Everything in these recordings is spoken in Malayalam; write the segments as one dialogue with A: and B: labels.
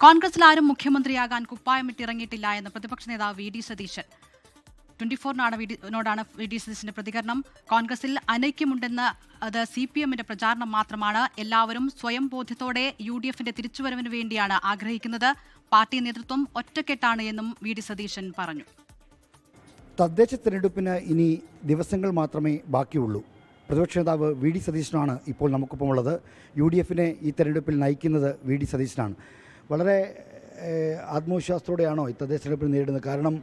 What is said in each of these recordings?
A: കോൺഗ്രസിൽ ആരും മുഖ്യമന്ത്രിയാകാൻ കുപ്പായമിട്ടിറങ്ങിയിട്ടില്ല എന്ന് പ്രതിപക്ഷ നേതാവ് വി ഡി സതീശൻ. 24-നോടാണ് വി ഡി സതീശന്റെ പ്രതികരണം. കോൺഗ്രസിൽ അനൈക്യമുണ്ടെന്ന് അത് CPMന്റെ പ്രചാരണം മാത്രമാണ്. എല്ലാവരും സ്വയം ബോധ്യത്തോടെ UDFന്റെ തിരിച്ചുവരവിന് വേണ്ടിയാണ് ആഗ്രഹിക്കുന്നത്. പാർട്ടി നേതൃത്വം ഒറ്റക്കെട്ടാണ് എന്നും വി ഡി സതീശൻ പറഞ്ഞു.
B: തദ്ദേശ തിരഞ്ഞെടുപ്പിന് ഇനി ദിവസങ്ങൾ മാത്രമേ ബാക്കിയുള്ളൂ. പ്രതിപക്ഷ നേതാവ് വി ഡി സതീശനാണ് ഇപ്പോൾ നമുക്കൊപ്പമുള്ളത്. UDFനെ ഈ തെരഞ്ഞെടുപ്പിൽ നയിക്കുന്നത് വി ഡി സതീശനാണ്. വളരെ ആത്മവിശ്വാസത്തോടെയാണോ ഈ തദ്ദേശ തെരഞ്ഞെടുപ്പിൽ നേരിടുന്നത്? കാരണം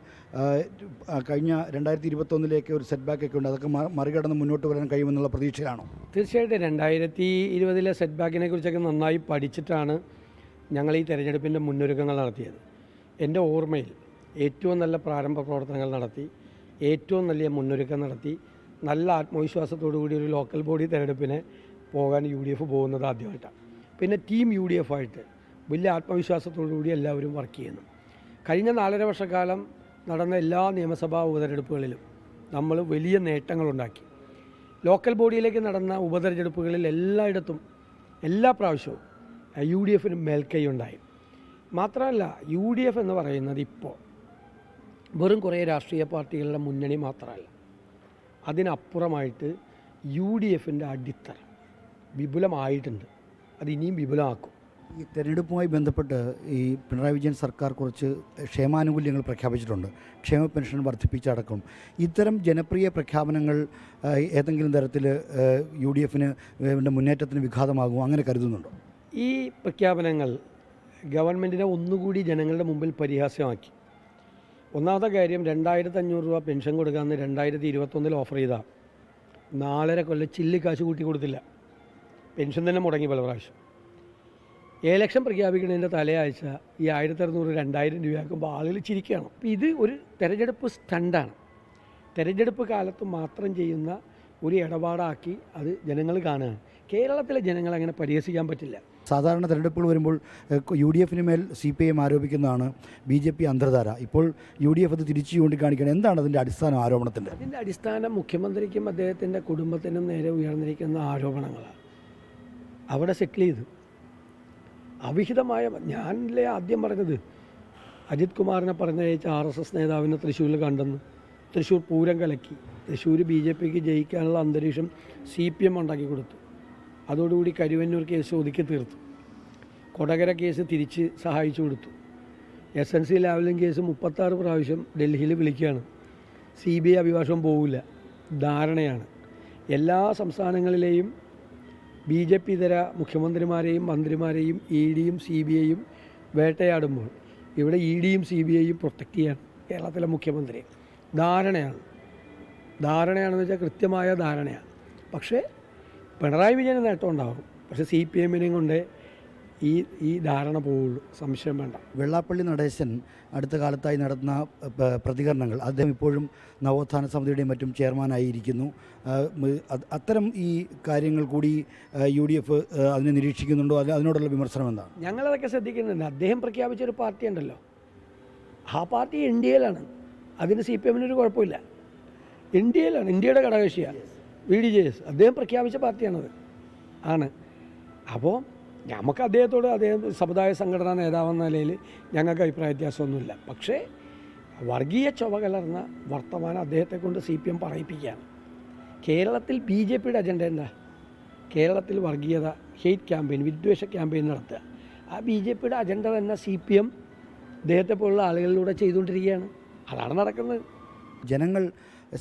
B: കഴിഞ്ഞ 2021 ഒരു സെറ്റ് ബാക്കൊക്കെ ഉണ്ട്. അതൊക്കെ മറികടന്ന് മുന്നോട്ട് വരാൻ കഴിയുമെന്നുള്ള പ്രതീക്ഷയിലാണോ?
C: തീർച്ചയായിട്ടും 2020 സെറ്റ് ബാക്കിനെ കുറിച്ചൊക്കെ നന്നായി പഠിച്ചിട്ടാണ് ഞങ്ങൾ ഈ തെരഞ്ഞെടുപ്പിൻ്റെ മുന്നൊരുക്കങ്ങൾ നടത്തിയത്. എൻ്റെ ഓർമ്മയിൽ ഏറ്റവും നല്ല പ്രാരംഭ പ്രവർത്തനങ്ങൾ നടത്തി, ഏറ്റവും വലിയ മുന്നൊരുക്കം നടത്തി, നല്ല ആത്മവിശ്വാസത്തോടു കൂടി ഒരു ലോക്കൽ ബോഡി തെരഞ്ഞെടുപ്പിനെ പോകാൻ UDF പോകുന്നത് ആദ്യമായിട്ടാണ്. പിന്നെ ടീം UDF ആയിട്ട് വലിയ ആത്മവിശ്വാസത്തോടു കൂടി എല്ലാവരും വർക്ക് ചെയ്യുന്നു. കഴിഞ്ഞ 4.5 വർഷക്കാലം നടന്ന എല്ലാ നിയമസഭാ ഉപതെരഞ്ഞെടുപ്പുകളിലും നമ്മൾ വലിയ നേട്ടങ്ങളുണ്ടാക്കി. ലോക്കൽ ബോഡിയിലേക്ക് നടന്ന ഉപതെരഞ്ഞെടുപ്പുകളിൽ എല്ലായിടത്തും എല്ലാ പ്രാവശ്യവും UDFന് മേൽക്കൈ ഉണ്ടായി. മാത്രമല്ല UDF എന്ന് പറയുന്നത് ഇപ്പോൾ വെറും കുറേ രാഷ്ട്രീയ പാർട്ടികളുടെ മുന്നണി മാത്രമല്ല, അതിനപ്പുറമായിട്ട് UDFൻ്റെ അടിത്തറ വിപുലമായിട്ടുണ്ട്. അത് ഇനിയും വിപുലമാക്കും.
B: ഈ തെരഞ്ഞെടുപ്പുമായി ബന്ധപ്പെട്ട് ഈ പിണറായി വിജയൻ സർക്കാർ കുറച്ച് ക്ഷേമാനുകൂല്യങ്ങൾ പ്രഖ്യാപിച്ചിട്ടുണ്ട്. ക്ഷേമ പെൻഷൻ വർദ്ധിപ്പിച്ചടക്കം. ഇത്തരം ജനപ്രിയ പ്രഖ്യാപനങ്ങൾ ഏതെങ്കിലും തരത്തിൽ UDFന് മുന്നേറ്റത്തിന് വിഘാതമാകുമോ? അങ്ങനെ കരുതുന്നുണ്ടോ?
C: ഈ പ്രഖ്യാപനങ്ങൾ ഗവൺമെൻറ്റിനെ ഒന്നുകൂടി ജനങ്ങളുടെ മുമ്പിൽ പരിഹാസ്യമാക്കി. ഒന്നാമത്തെ കാര്യം, 2500 രൂപ പെൻഷൻ കൊടുക്കാമെന്ന് 2021 ഓഫർ ചെയ്താൽ 4.5 കൊല്ലം ചില്ലിക്കാശ് കൂട്ടി കൊടുത്തില്ല. പെൻഷൻ തന്നെ മുടങ്ങി പല പ്രാവശ്യം. ഇലക്ഷൻ പ്രഖ്യാപിക്കുന്നതിൻ്റെ തലയാഴ്ച ഈ 1600 2000 രൂപയാക്കുമ്പോൾ ആളുകൾ ചിരിക്കുകയാണ്. അപ്പോൾ ഇത് ഒരു തെരഞ്ഞെടുപ്പ് സ്റ്റണ്ടാണ്. തെരഞ്ഞെടുപ്പ് കാലത്ത് മാത്രം ചെയ്യുന്ന ഒരു ഇടപാടാക്കി അത് ജനങ്ങൾ കാണുകയാണ്. കേരളത്തിലെ ജനങ്ങൾ അങ്ങനെ പരിഹസിക്കാൻ പറ്റില്ല.
B: സാധാരണ തെരഞ്ഞെടുപ്പുകൾ വരുമ്പോൾ UDFന് മേൽ CPM ആരോപിക്കുന്നതാണ് BJP അന്തർധാര. ഇപ്പോൾ UDF അത് തിരിച്ചു ചൂണ്ടിക്കാണിക്കണം. എന്താണ് അതിൻ്റെ അടിസ്ഥാന ആരോപണത്തിൻ്റെ?
C: അതിൻ്റെ അടിസ്ഥാനം മുഖ്യമന്ത്രിക്കും അദ്ദേഹത്തിൻ്റെ കുടുംബത്തിനും നേരെ ഉയർന്നിരിക്കുന്ന ആരോപണങ്ങളാണ്. അവിടെ സെറ്റിൽ ചെയ്തു അവിഹിതമായ, ഞാനല്ലേ ആദ്യം പറഞ്ഞത്, അജിത് കുമാറിനെ പറഞ്ഞയച്ച RSS നേതാവിനെ തൃശ്ശൂരിൽ കണ്ടെന്ന്. തൃശ്ശൂർ പൂരം കലക്കി. തൃശ്ശൂർ BJPക്ക് ജയിക്കാനുള്ള അന്തരീക്ഷം CPM ഉണ്ടാക്കി കൊടുത്തു. അതോടുകൂടി കരുവന്നൂർ കേസ് ഒതുക്കി തീർത്തു. കൊടകര കേസ് തിരിച്ച് സഹായിച്ചു കൊടുത്തു. SNC ലാവ്ലിൻ കേസ് 36 പ്രാവശ്യം ഡൽഹിയിൽ വിളിക്കുകയാണ്. CBI അഭിഭാഷകം പോവില്ല. ധാരണയാണ്. എല്ലാ സംസ്ഥാനങ്ങളിലെയും BJP ഇതര മുഖ്യമന്ത്രിമാരെയും മന്ത്രിമാരെയും EDയും CBIയും വേട്ടയാടുമ്പോൾ ഇവിടെ EDയും CBIയും പ്രൊട്ടക്റ്റ് ചെയ്യാൻ കേരളത്തിലെ മുഖ്യമന്ത്രി ധാരണയാണെന്ന് വെച്ചാൽ കൃത്യമായ ധാരണയാണ്. പക്ഷേ പിണറായി വിജയന് നേട്ടം ഉണ്ടാകും. പക്ഷേ CPMനെയും കൊണ്ട് ഈ ധാരണ പോവുള്ളൂ, സംശയം വേണ്ട.
B: വെള്ളാപ്പള്ളി നടേശൻ അടുത്ത കാലത്തായി നടത്തുന്ന പ്രതികരണങ്ങൾ, അദ്ദേഹം ഇപ്പോഴും നവോത്ഥാന സമിതിയുടെയും മറ്റും ചെയർമാനായിരിക്കുന്നു. അത്തരം ഈ കാര്യങ്ങൾ കൂടി UDF അതിനെ നിരീക്ഷിക്കുന്നുണ്ടോ? അതിനോടുള്ള വിമർശനം എന്താണ്?
C: ഞങ്ങളതൊക്കെ ശ്രദ്ധിക്കുന്നുണ്ട്. അദ്ദേഹം പ്രഖ്യാപിച്ചൊരു പാർട്ടി ഉണ്ടല്ലോ, ആ പാർട്ടി NDAയിലാണ്. അതിന് CPMനൊരു കുഴപ്പമില്ല. NDAയിലാണ്, ഇന്ത്യയുടെ ഘടകകക്ഷിയാണ് VDJS. അദ്ദേഹം പ്രഖ്യാപിച്ച പാർട്ടിയാണത് ആണ്. അപ്പോൾ നമുക്ക് അദ്ദേഹത്തോട്, അദ്ദേഹം സമുദായ സംഘടനാ നേതാവെന്ന നിലയിൽ ഞങ്ങൾക്ക് അഭിപ്രായ വ്യത്യാസമൊന്നുമില്ല. പക്ഷേ വർഗീയ ചൊവ കലർന്ന വർത്തമാനം അദ്ദേഹത്തെ കൊണ്ട് CPM പറയിപ്പിക്കുകയാണ്. കേരളത്തിൽ BJPയുടെ അജണ്ട എന്താ? കേരളത്തിൽ വർഗീയത, ഹെയ്റ്റ് ക്യാമ്പയിൻ, വിദ്വേഷ ക്യാമ്പയിൻ നടത്തുക. ആ BJPയുടെ അജണ്ട തന്നെ CPM അദ്ദേഹത്തെ പോലുള്ള ആളുകളിലൂടെ ചെയ്തുകൊണ്ടിരിക്കുകയാണ്. അതാണ് നടക്കുന്നത്.
B: ജനങ്ങൾ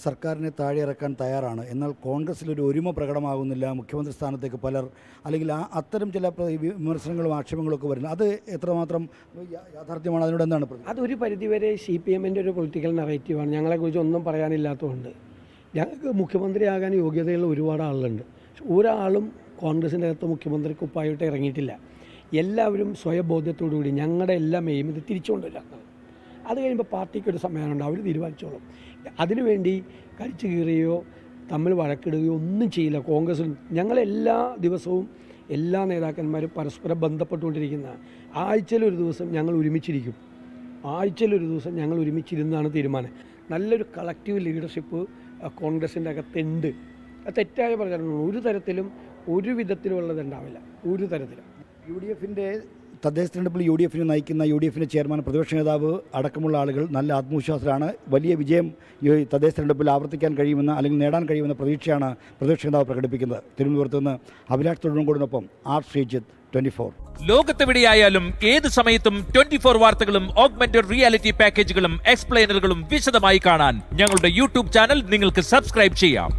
B: സർക്കാരിനെ താഴെ ഇറക്കാൻ തയ്യാറാണ്. എന്നാൽ കോൺഗ്രസിലൊരു ഒരുമ പ്രകടമാകുന്നില്ല. മുഖ്യമന്ത്രി സ്ഥാനത്തേക്ക് പലർ, അല്ലെങ്കിൽ അത്തരം ചില വിമർശനങ്ങളും ആക്ഷേപങ്ങളും ഒക്കെ വരുന്നത്, അത് എത്രമാത്രം യാഥാർത്ഥ്യമാണ്? അതിനോട് എന്താണ്?
C: അതൊരു പരിധിവരെ CPMൻ്റെ ഒരു പൊളിറ്റിക്കൽ നറേറ്റീവാണ്. ഞങ്ങളെക്കുറിച്ച് ഒന്നും പറയാനില്ലാത്തതുകൊണ്ട്. ഞങ്ങൾക്ക് മുഖ്യമന്ത്രിയാകാൻ യോഗ്യതയുള്ള ഒരുപാട് ആളുകളുണ്ട്. ഒരാളും കോൺഗ്രസിൻ്റെ അകത്ത് മുഖ്യമന്ത്രി കുപ്പായിട്ട് ഇറങ്ങിയിട്ടില്ല. എല്ലാവരും സ്വയബോധ്യത്തോടു കൂടി ഞങ്ങളുടെ എല്ലാം എയിം ഇത് തിരിച്ചുകൊണ്ടുവരാണ്. അത് കഴിയുമ്പോൾ പാർട്ടിക്കൊരു സമയമുണ്ട്, അവർ തീരുമാനിച്ചോളും. അതിനുവേണ്ടി കരിച്ചു കീറുകയോ തമ്മിൽ വഴക്കിടുകയോ ഒന്നും ചെയ്യില്ല. കോൺഗ്രസിൽ ഞങ്ങളെല്ലാ ദിവസവും എല്ലാ നേതാക്കന്മാരും പരസ്പരം ബന്ധപ്പെട്ടുകൊണ്ടിരിക്കുന്ന, ആഴ്ചയിലൊരു ദിവസം ഞങ്ങൾ ഒരുമിച്ചിരിക്കും. ഞങ്ങൾ ഒരുമിച്ചിരുന്നാണ് തീരുമാനം. നല്ലൊരു കളക്റ്റീവ് ലീഡർഷിപ്പ് കോൺഗ്രസിൻ്റെ അകത്തുണ്ട്. തെറ്റായ പ്രചരണം ഒരു തരത്തിലും ഒരു വിധത്തിലുള്ളതുണ്ടാവില്ല. ഒരു തരത്തിലും.
B: UDFൻ്റെ തദ്ദേശ തെരഞ്ഞെടുപ്പിൽ UDF നയിക്കുന്ന UDF ചെയർമാൻ പ്രതിപക്ഷ നേതാവ് അടക്കമുള്ള ആളുകൾ നല്ല ആത്മവിശ്വാസത്തിലാണ്. വലിയ വിജയം ഈ തദ്ദേശ തെരഞ്ഞെടുപ്പിൽ ആവർത്തിക്കാൻ കഴിയുമെന്ന് അല്ലെങ്കിൽ നേടാൻ കഴിയുമെന്ന പ്രതീക്ഷയാണ് പ്രതിപക്ഷ നേതാവ് പ്രകടിപ്പിക്കുന്നത്. തിരുവനന്തപുരത്ത് നിന്ന് അഭിലാഷ് തൊഴിലുംകൂടിനൊപ്പം ആർ ശ്രീജിത്ത്, 24.
D: ലോകത്തെവിടെയായാലും ഏത് സമയത്തും 24 വാർത്തകളും ഓഗ്മെന്റഡ് റിയാലിറ്റി പാക്കേജുകളും എക്സ്പ്ലെയിനറുകളും വിശദമായി കാണാൻ ഞങ്ങളുടെ യൂട്യൂബ് ചാനൽ നിങ്ങൾക്ക് സബ്സ്ക്രൈബ് ചെയ്യാം.